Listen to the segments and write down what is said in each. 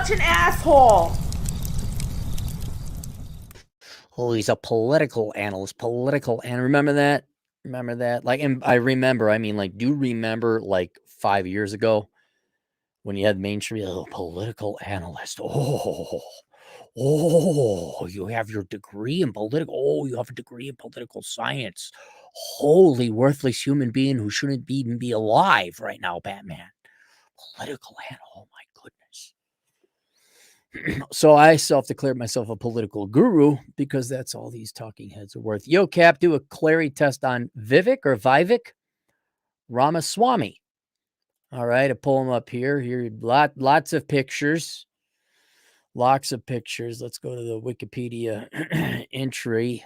such an asshole. Oh, he's a political analyst. Remember that? Remember that? Like, and I mean, like, do you remember like 5 years ago when you had mainstream political analyst? Oh, you have your degree in political. Oh, you have a degree in political science. Holy worthless human being who shouldn't even be alive right now, Batman. Political analyst. Oh my goodness. So I self-declared myself a political guru because that's all these talking heads are worth. Yo, Cap, do a Clarey test on Vivek Ramaswamy. All right, I pull him up here. Here, lots of pictures. Lots of pictures. Let's go to the Wikipedia entry.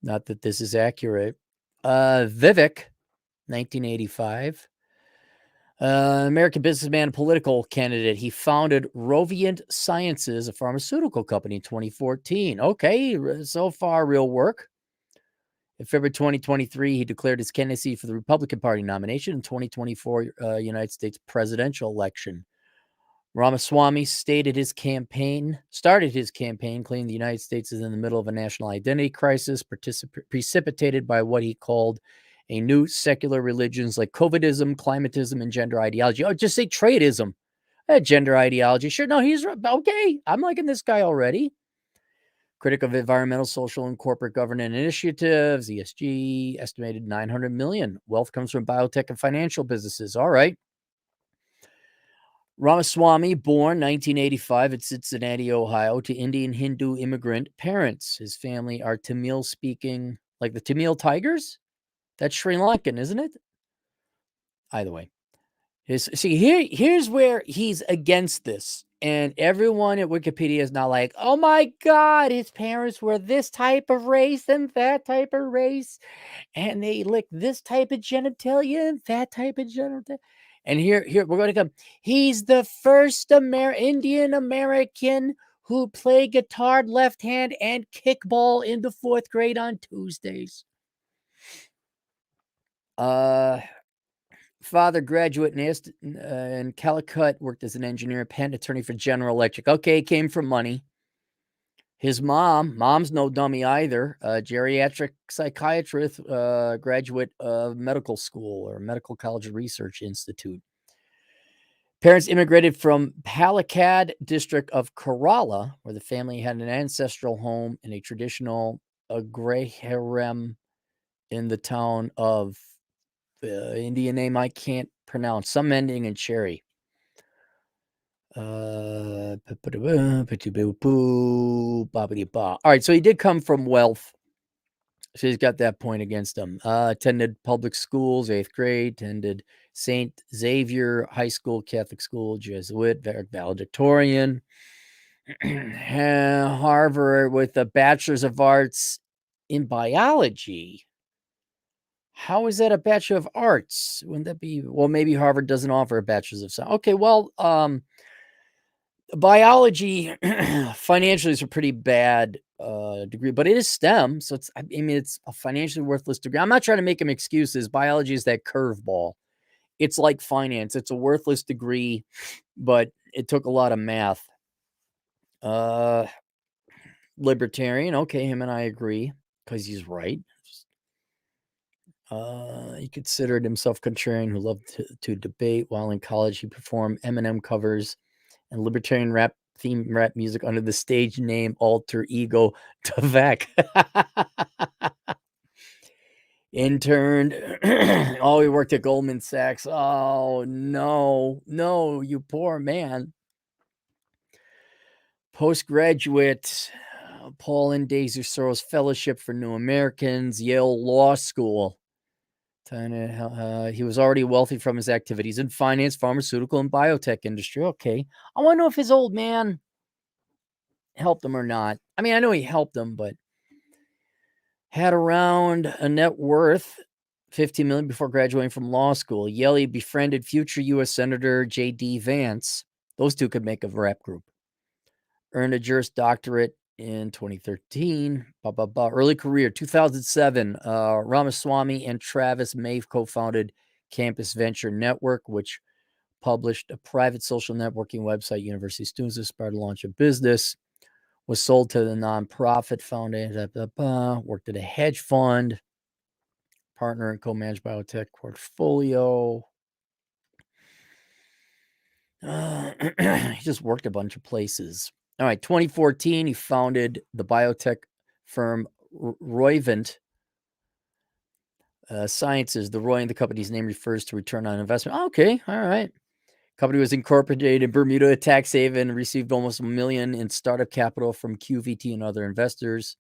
Not that this is accurate. Vivek, 1985. American businessman and political candidate. He founded Rovient Sciences, a pharmaceutical company, in 2014. Okay, so far, real work. In February 2023, he declared his candidacy for the Republican Party nomination in 2024 United States presidential election. Ramaswamy started his campaign claiming the United States is in the middle of a national identity crisis precipitated by what he called a new secular religions like COVIDism, climatism, and gender ideology. Oh, just say tradeism. Gender ideology. Sure, no, he's okay. I'm liking this guy already. Critic of environmental, social, and corporate governance initiatives, ESG, estimated 900 million. Wealth comes from biotech and financial businesses. All right. Ramaswamy, born 1985 at Cincinnati, Ohio, to Indian Hindu immigrant parents. His family are Tamil-speaking, like the Tamil Tigers? That's Sri Lankan, isn't it? Either way. Here's where he's against this. And everyone at Wikipedia is now like, oh my God, his parents were this type of race and that type of race. And they lick this type of genitalia and that type of genitalia. And here we're going to come. He's the first Indian American who played guitar left hand and kickball in the 4th grade on Tuesdays. Father, graduate in Calicut, worked as an engineer, patent attorney for General Electric. Okay, came from money. His mom's no dummy either, geriatric psychiatrist, graduate of medical school or Medical College Research Institute. Parents immigrated from Palakkad district of Kerala, where the family had an ancestral home in a traditional agrarium in the town of Indian name I can't pronounce, some ending in Cherry. All right, so he did come from wealth. So he's got that point against him. Attended public schools, 8th grade, attended St. Xavier High School, Catholic school, Jesuit, valedictorian. Harvard with a Bachelor's of Arts in Biology. How is that a Bachelor of Arts? Wouldn't that be, well, maybe Harvard doesn't offer a Bachelor's of Science. Okay, well, biology financially is a pretty bad degree, but it is STEM, so it's a financially worthless degree. I'm not trying to make him excuses. Biology is that curveball. It's like finance. It's a worthless degree, but it took a lot of math. Libertarian. Okay, him and I agree because he's right. He considered himself contrarian who loved to debate. While in college, he performed Eminem covers and libertarian rap music under the stage name alter ego Tavek. Interned. Oh, he worked at Goldman Sachs. Oh, no, you poor man. Postgraduate, Paul and Daisy Soros Fellowship for New Americans, Yale Law School. He was already wealthy from his activities in finance, pharmaceutical, and biotech industry. Okay. I want to know if his old man helped him or not. I mean, I know he helped him, but had around a net worth $15 million before graduating from law school. Yale befriended future U.S. Senator J.D. Vance. Those two could make a rap group. Earned a Juris Doctorate in 2013. Early career, 2007. Ramaswamy and Travis May co-founded Campus Venture Network, which published a private social networking website. University students aspired to launch a business. Was sold to the nonprofit foundation. Worked at a hedge fund. Partner and co-managed biotech portfolio. He just worked a bunch of places. All right, 2014, he founded the biotech firm Roivant Sciences. The Roy in the company's name refers to return on investment. Okay, all right. Company was incorporated in Bermuda, a tax haven, received almost $1 million in startup capital from QVT and other investors.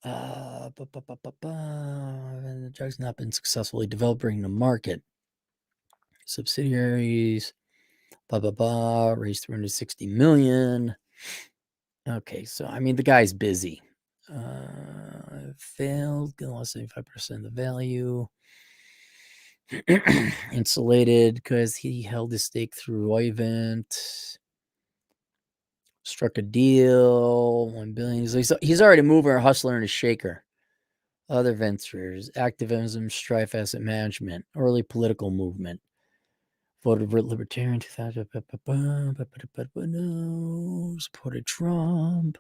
The drug's not been successfully developed, bringing to market. Subsidiaries, raised $360 million. Okay, so I mean the guy's busy. Failed, lost 75% of the value. Insulated because he held his stake through Roivant. Struck a deal, $1 billion. He's already a mover, a hustler, and a shaker. Other ventures, activism, Strife Asset Management, early political movement. Voted Libertarian 2000. Supported Trump.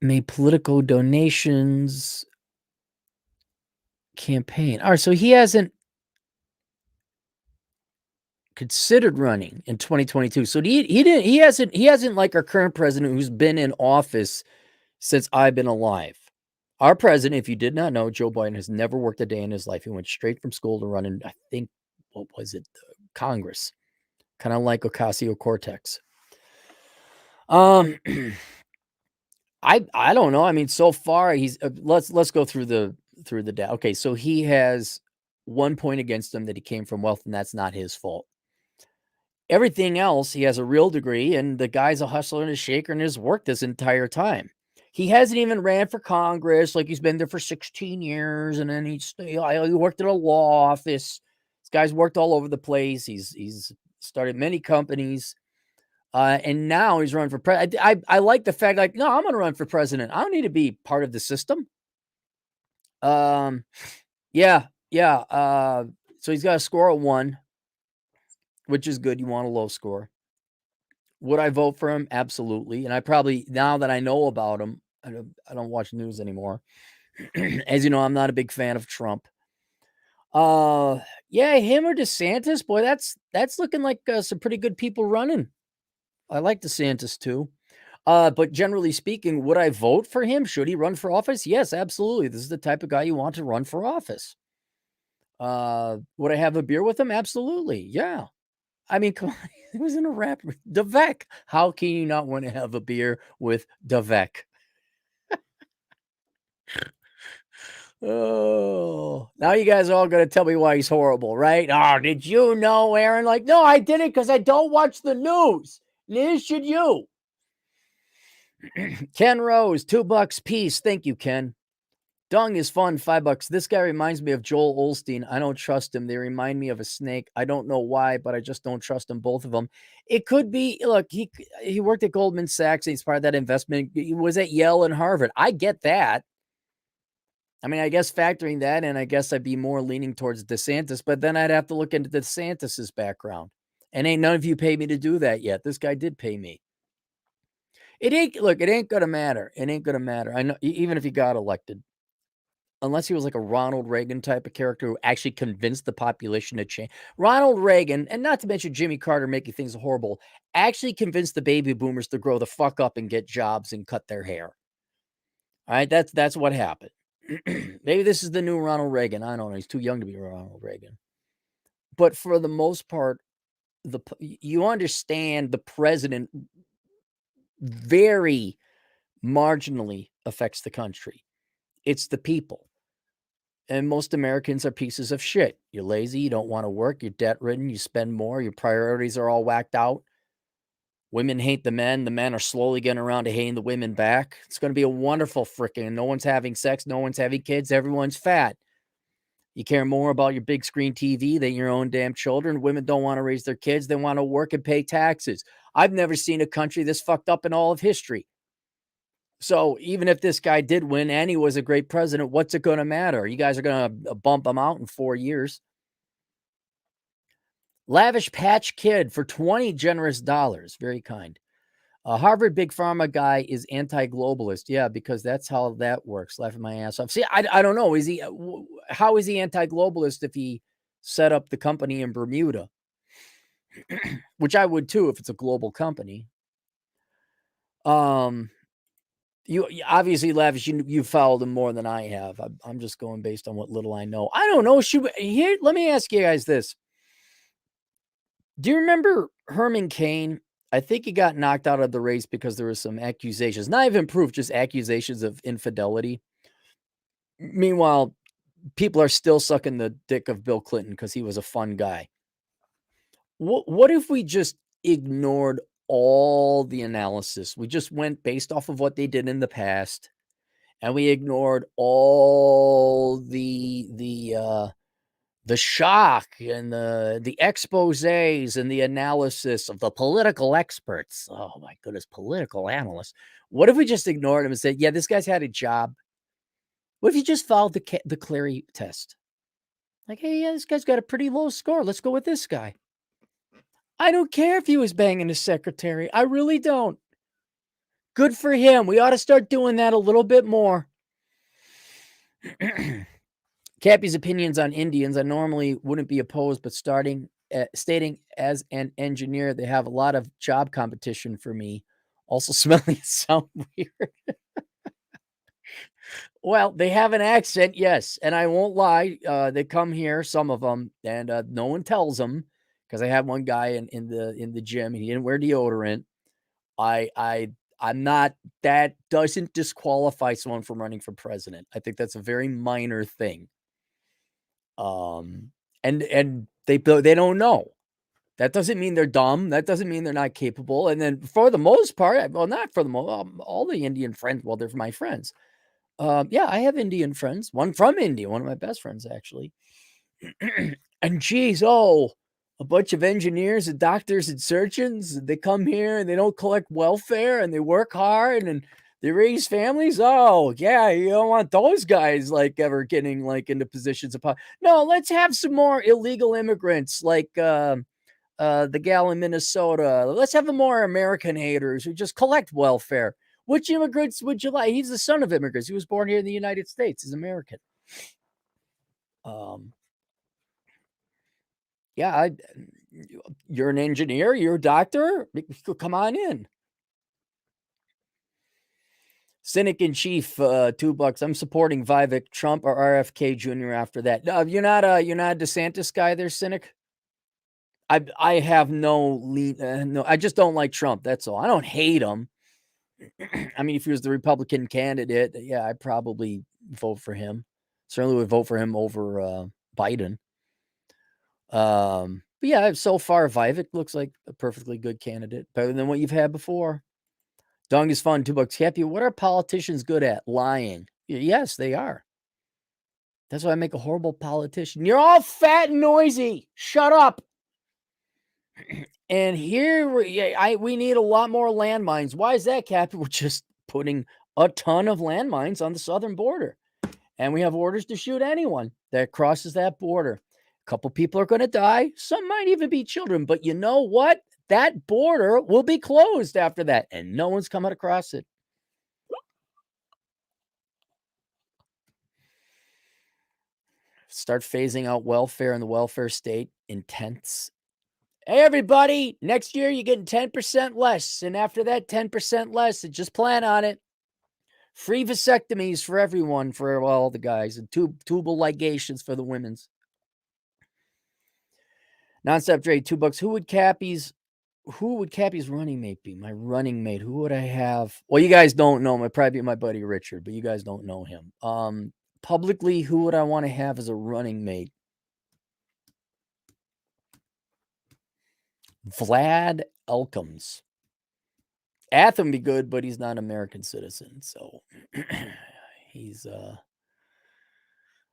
Made political donations. Campaign. All right, so he hasn't considered running in 2022. So he hasn't like our current president who's been in office since I've been alive. Our president, if you did not know, Joe Biden has never worked a day in his life. He went straight from school to run in, I think, what was it? Congress. Kind of like Ocasio-Cortez. I don't know. I mean, so far he's let's go through the data. Okay, so he has 1 point against him that he came from wealth, and that's not his fault. Everything else, he has a real degree, and the guy's a hustler and a shaker and has worked this entire time. He hasn't even ran for Congress. Like, he's been there for 16 years, and then he worked at a law office. This guy's worked all over the place. He's started many companies, and now he's running for president. I like the fact, like, no, I'm going to run for president. I don't need to be part of the system. Yeah. So he's got a score of 1. Which is good. You want a low score. Would I vote for him? Absolutely. And I probably, now that I know about him, I don't watch news anymore. As you know, I'm not a big fan of Trump. Yeah, him or DeSantis, boy, that's looking like some pretty good people running. I like DeSantis too. But generally speaking, would I vote for him? Should he run for office? Yes, absolutely. This is the type of guy you want to run for office. Would I have a beer with him? Absolutely. Yeah. I mean, come on, he was in a rap. Vivek. How can you not want to have a beer with Vivek? Oh, now you guys are all going to tell me why he's horrible, right? Oh, did you know, Aaron? Like, no, I didn't because I don't watch the news. Neither should you. Ken Rose, $2 piece. Thank you, Ken. Dung is fun, $5. This guy reminds me of Joel Osteen. I don't trust him. They remind me of a snake. I don't know why, but I just don't trust them, both of them. It could be, look, he worked at Goldman Sachs. He's part of that investment. He was at Yale and Harvard. I get that. I mean, I guess factoring that in, I guess I'd be more leaning towards DeSantis, but then I'd have to look into DeSantis's background. And ain't none of you paid me to do that yet. This guy did pay me. It ain't going to matter. It ain't going to matter. I know, even if he got elected. Unless he was like a Ronald Reagan type of character who actually convinced the population to change. Ronald Reagan, and not to mention Jimmy Carter making things horrible, actually convinced the baby boomers to grow the fuck up and get jobs and cut their hair. All right, that's what happened. Maybe this is the new Ronald Reagan. I don't know. He's too young to be Ronald Reagan. But for the most part, you understand the president very marginally affects the country. It's the people. And most Americans are pieces of shit. You're lazy. You don't want to work. You're debt-ridden. You spend more. Your priorities are all whacked out. Women hate the men. The men are slowly getting around to hating the women back. It's going to be a wonderful frickin'. No one's having sex. No one's having kids. Everyone's fat. You care more about your big screen TV than your own damn children. Women don't want to raise their kids. They want to work and pay taxes. I've never seen a country this fucked up in all of history. So even if this guy did win and he was a great president, what's it going to matter? You guys are going to bump him out in 4 years. Lavish Patch Kid for $20 generous. Very kind. A Harvard Big Pharma guy is anti-globalist. Yeah, because that's how that works. Laughing my ass off. See, I don't know. Is he? How is he anti-globalist if he set up the company in Bermuda? Which I would too if it's a global company. You obviously, Lavish, you followed him more than I have. I'm just going based on what little I know. I don't know. Here, let me ask you guys this. Do you remember Herman Cain? I think he got knocked out of the race because there was some accusations, not even proof, just accusations of infidelity. Meanwhile, people are still sucking the dick of Bill Clinton because he was a fun guy. What if we just ignored all the analysis? We just went based off of what they did in the past, and we ignored all the shock and the exposés and the analysis of the political experts. Oh my goodness, political analysts. What if we just ignored him and said, yeah, this guy's had a job? What if you just followed the Clarey test? Like, hey, yeah, this guy's got a pretty low score. Let's go with this guy. I don't care if he was banging his secretary. I really don't. Good for him. We ought to start doing that a little bit more. Cappy's opinions on Indians, I normally wouldn't be opposed, but stating as an engineer, they have a lot of job competition for me. Also smelling sound weird. Well, they have an accent, yes, and I won't lie. They come here, some of them, and no one tells them because I had one guy in the gym. He didn't wear deodorant. I'm not. That doesn't disqualify someone from running for president. I think that's a very minor thing. And they don't know. That doesn't mean they're dumb. That doesn't mean they're not capable. And then for the most part, well, not for the most, all the Indian friends, well, they're my friends. Yeah, I have Indian friends. One from India, one of my best friends, actually. And geez, a bunch of engineers and doctors and surgeons, they come here and they don't collect welfare and they work hard and they raise families. Oh, yeah, you don't want those guys like ever getting like into positions of power. No, let's have some more illegal immigrants like the gal in Minnesota. Let's have more American haters who just collect welfare. Which immigrants would you like? He's the son of immigrants. He was born here in the United States. He's American. Yeah, you're an engineer. You're a doctor. Come on in. Cynic in chief, $2. I'm supporting Vivek, Trump, or RFK Jr. after that. You're not a DeSantis guy there, Cynic. I have no lean. No, I just don't like Trump. That's all. I don't hate him. I mean, if he was the Republican candidate, yeah, I'd probably vote for him. Certainly would vote for him over Biden. But yeah, so far Vivek looks like a perfectly good candidate, better than what you've had before. Dong is fun, $2. Cappy, what are politicians good at? Lying. Yes, they are. That's why I make a horrible politician. You're all fat and noisy. Shut up. And here we need a lot more landmines. Why is that, Cappy? We're just putting a ton of landmines on the southern border. And we have orders to shoot anyone that crosses that border. A couple people are going to die. Some might even be children. But you know what? That border will be closed after that. And no one's coming across it. Start phasing out welfare in the welfare state. Intense. Hey, everybody, next year you're getting 10% less. And after that, 10% less. And just plan on it. Free vasectomies for everyone, for all the guys, and tubal ligations for the women's. Nonstop Dre, $2. Who would Cappy's running mate be? My running mate. Who would I have? Well, you guys don't know him. It'd probably be my buddy Richard, but you guys don't know him. Publicly, who would I want to have as a running mate? Vlad Elkins. Atham be good, but he's not an American citizen, so he's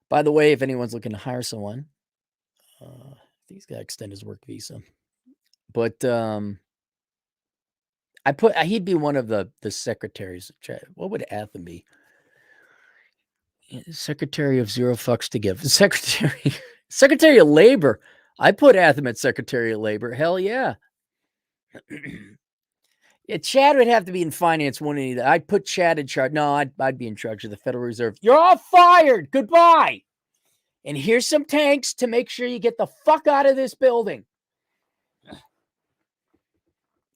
by the way, if anyone's looking to hire someone, he's got to extend his work visa. But he'd be one of the secretaries. What would Atham be? Secretary of Zero Fucks to Give. Secretary of Labor. I put Atham at Secretary of Labor. Hell yeah. Yeah, Chad would have to be in finance. One of either. I'd put Chad in charge. No, I'd be in charge of the Federal Reserve. You're all fired. Goodbye. And here's some tanks to make sure you get the fuck out of this building.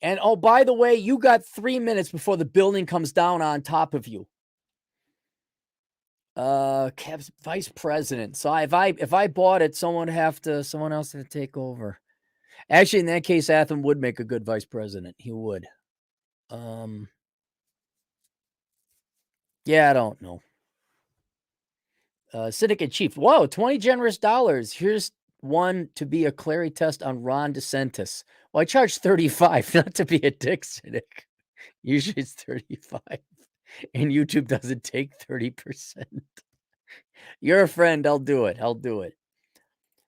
And oh, by the way, you got 3 minutes before the building comes down on top of you. Vice president. So if I bought it, someone else have to take over. Actually, in that case, Atham would make a good vice president. He would. Yeah, I don't know. Syndicate chief. Whoa, 20 generous dollars. Here's one to be a Clarey test on Ron DeSantis. Well, I charge 35, not to be a dick cynic. Usually it's 35. And YouTube doesn't take 30%. You're a friend. I'll do it.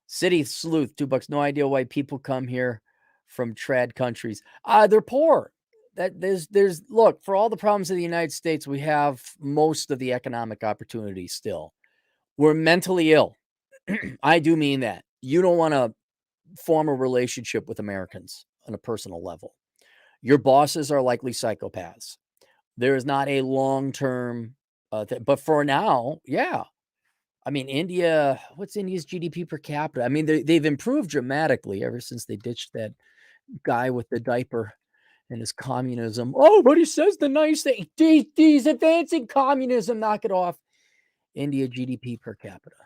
City sleuth, $2. No idea why people come here from trad countries. They're poor. That there's look, for all the problems of the United States, we have most of the economic opportunities still. We're mentally ill. I do mean that. You don't want to form a relationship with Americans on a personal level. Your bosses are likely psychopaths. There is not a long-term but for now, yeah. I mean, India, what's India's GDP per capita? I mean, they've improved dramatically ever since they ditched that guy with the diaper and his communism. Oh, but he says the nice thing. He's advancing communism. Knock it off. India GDP per capita.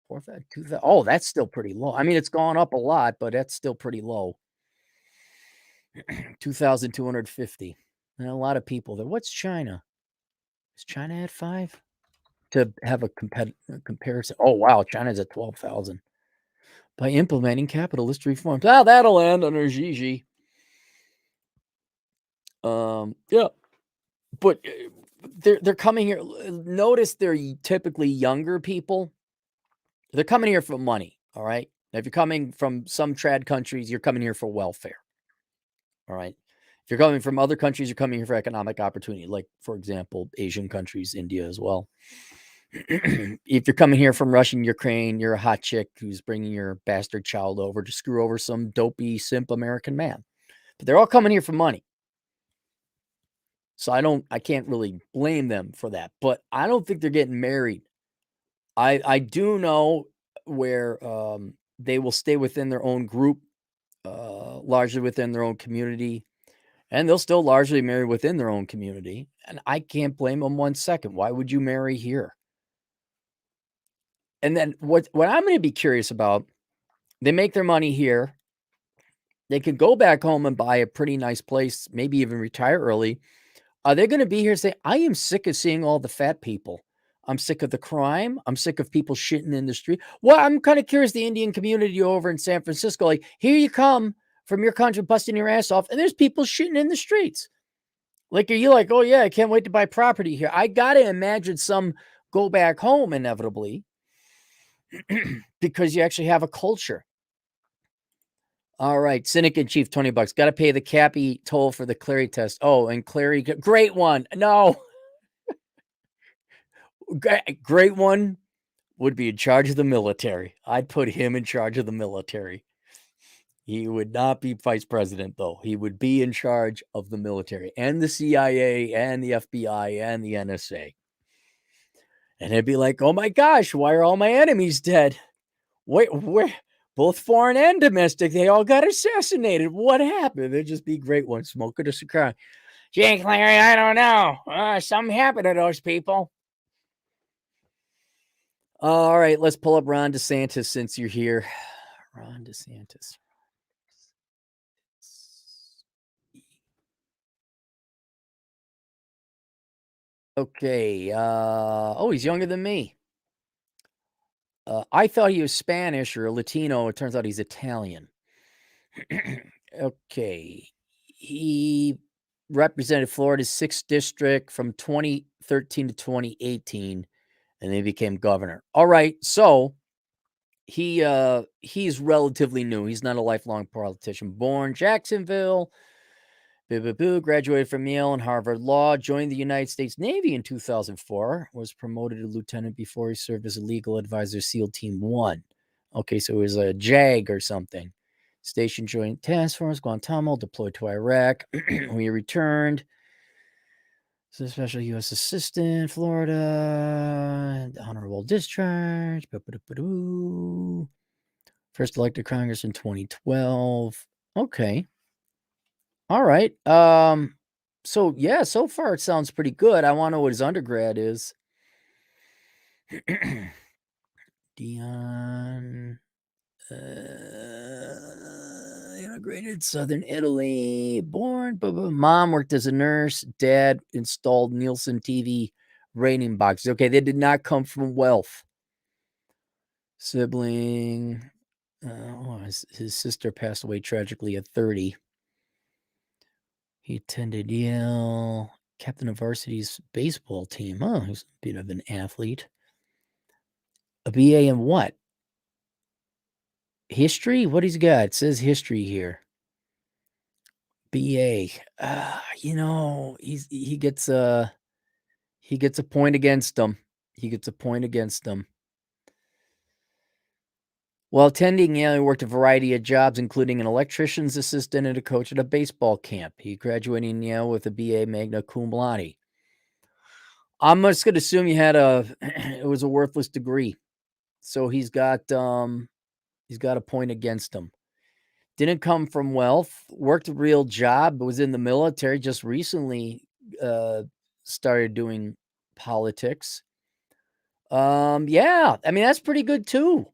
4,000. Oh, that's still pretty low. I mean, it's gone up a lot, but that's still pretty low. 2,250. And a lot of people there. What's China? Is China at 5? To have a comparison. Oh, wow. China's at 12,000. By implementing capitalist reforms. That'll end under Xi. Yeah. But they're coming here. Notice they're typically younger people. They're coming here for money. All right. Now, if you're coming from some trad countries, you're coming here for welfare. All right. If you're coming from other countries, you're coming here for economic opportunity, like, for example, Asian countries, India as well. If you're coming here from Russia and Ukraine, you're a hot chick who's bringing your bastard child over to screw over some dopey simp American man. But they're all coming here for money. So I can't really blame them for that. But I don't think they're getting married. I do know where they will stay within their own group, largely within their own community, and they'll still largely marry within their own community. And I can't blame them 1 second. Why would you marry here? And then what I'm going to be curious about, they make their money here. They could go back home and buy a pretty nice place, maybe even retire early. Are they going to be here and say, I am sick of seeing all the fat people. I'm sick of the crime. I'm sick of people shitting in the street. Well, I'm kind of curious, the Indian community over in San Francisco, like, here you come from your country busting your ass off, and there's people shitting in the streets. Like, are you like, oh yeah, I can't wait to buy property here? I got to imagine some go back home inevitably because you actually have a culture. All right, Cynic in Chief, $20. Got to pay the Cappy toll for the Clarey test. Oh, and Clarey, great one. No. Great one would be in charge of the military. I'd put him in charge of the military. He would not be vice president, though. He would be in charge of the military and the CIA and the FBI and the NSA. And it'd be like, oh my gosh, why are all my enemies dead? Wait, where? Both foreign and domestic, they all got assassinated. What happened? There'd just be great ones smoking a cigar. Gee, Clarey, I don't know. Something happened to those people. All right, let's pull up Ron DeSantis since you're here. Ron DeSantis. Okay. Oh, he's younger than me. I thought he was Spanish or Latino. It turns out he's Italian. Okay. He represented Florida's 6th district from 2013 to 2018, and then he became governor. All right. So he's relatively new. He's not a lifelong politician. Born Jacksonville. Graduated from Yale and Harvard Law, joined the United States Navy in 2004, was promoted to lieutenant before he served as a legal advisor, SEAL Team 1. Okay, so it was a JAG or something. Station Joint Task Force, Guantanamo, deployed to Iraq. We returned. So special U.S. assistant, Florida, honorable discharge. First elected Congress in 2012. Okay. All right. So yeah, so far it sounds pretty good. I want to know what his undergrad is. Dion immigrated Southern Italy, born. Mom worked as a nurse. Dad installed Nielsen TV rating boxes. Okay, they did not come from wealth. Sibling. His sister passed away tragically at 30. He attended Yale, captain of varsity's baseball team. Oh, he's a bit of an athlete. A BA in what? History? What he's got? It says history here. BA. He gets a point against him. He gets a point against him. While attending Yale, he worked a variety of jobs, including an electrician's assistant and a coach at a baseball camp. He graduated in Yale with a BA magna cum laude. I'm just going to assume it was a worthless degree. So he's got a point against him. Didn't come from wealth, worked a real job, was in the military, just recently started doing politics. Yeah, I mean, that's pretty good too.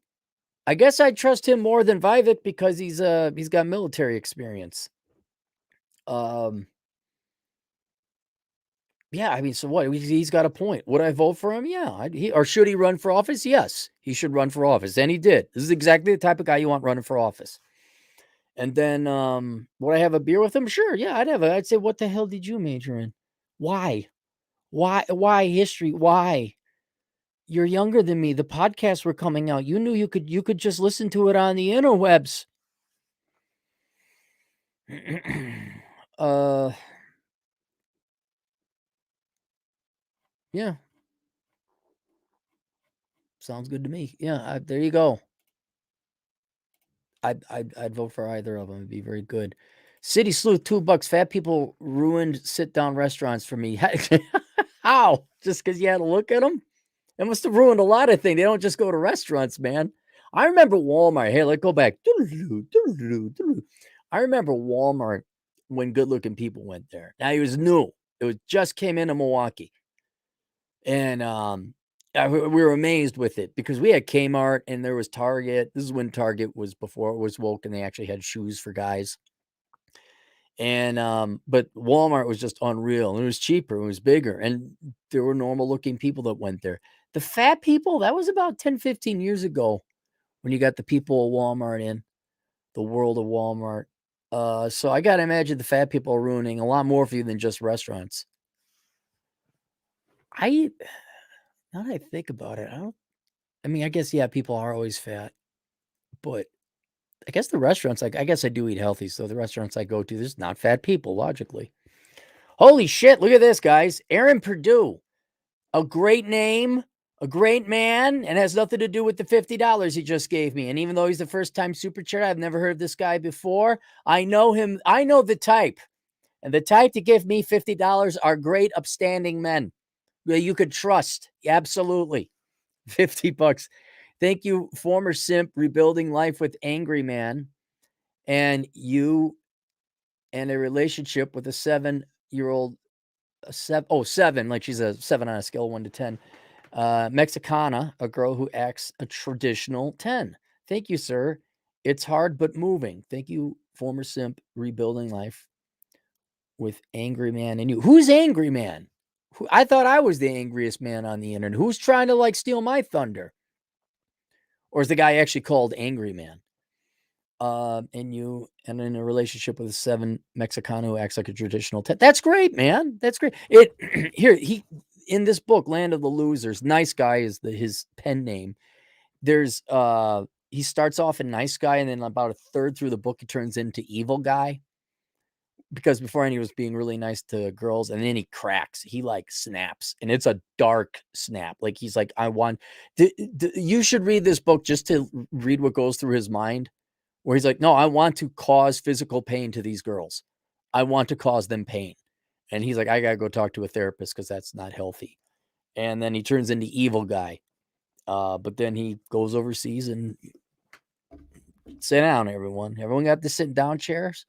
I guess I'd trust him more than Vivek because he's got military experience. Yeah, I mean, so what? He's got a point. Would I vote for him? Yeah. Or should he run for office? Yes, he should run for office. And he did. This is exactly the type of guy you want running for office. And then, would I have a beer with him? Sure. Yeah, I'd say, what the hell did you major in? Why? Why history? Why? You're younger than me. The podcasts were coming out. You knew you could just listen to it on the interwebs. Yeah. Sounds good to me. Yeah, there you go. I'd vote for either of them. It'd be very good. City Sleuth, $2. Fat people ruined sit-down restaurants for me. How? Just because you had to look at them? It must have ruined a lot of things. They don't just go to restaurants, man. I remember Walmart. Hey, let's go back. I remember Walmart when good-looking people went there. Now, it was new. Just came into Milwaukee. And we were amazed with it because we had Kmart and there was Target. This is when Target was before it was woke and they actually had shoes for guys. And but Walmart was just unreal. It was cheaper, it was bigger, and there were normal looking people that went there. The fat people, that was about 10, 15 years ago when you got the people of Walmart in the world of Walmart. So I gotta imagine the fat people are ruining a lot more for you than just restaurants. Now that I think about it, I guess, yeah, people are always fat, but I guess the restaurants, I guess I do eat healthy, so the restaurants I go to, there's not fat people, logically. Holy shit, look at this, guys. Aaron Purdue, a great name, a great man, and has nothing to do with the $50 he just gave me. And even though he's the first-time super chat, I've never heard of this guy before. I know him. I know the type. And the type to give me $50 are great, upstanding men that you could trust. Absolutely. $50. Thank you, former simp, rebuilding life with angry man, and you and a relationship with a 7-year-old, seven, like she's a 7 on a scale of 1 to 10, Mexicana, a girl who acts a traditional 10. Thank you, sir. It's hard but moving. Thank you, former simp, rebuilding life with angry man and you. Who's angry man? I thought I was the angriest man on the internet. Who's trying to steal my thunder? Or is the guy actually called Angry Man? And you and in a relationship with a 7 Mexicano who acts like a traditional 10. That's great, man. That's great. He in this book, Land of the Losers, nice guy is his pen name. There's he starts off a nice guy, and then about a third through the book, he turns into evil guy. because beforehand he was being really nice to girls, and then he cracks. He like snaps, and it's a dark snap. Like he's like, I want. You should read this book just to read what goes through his mind, where he's like, no, I want to cause physical pain to these girls. I want to cause them pain. And he's like, I gotta go talk to a therapist because that's not healthy. And then he turns into evil guy. But then he goes overseas and sit down, everyone. Everyone got the sit down chairs.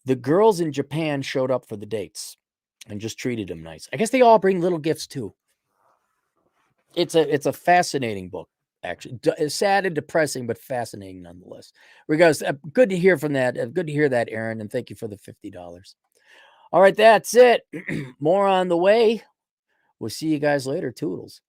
The girls in Japan showed up for the dates and just treated him nice. I guess they all bring little gifts too. It's a fascinating book, actually. It's sad and depressing, but fascinating nonetheless. Regardless, good to hear from that. Good to hear that, Aaron, and thank you for the $50. All right, that's it. More on the way. We'll see you guys later. Toodles.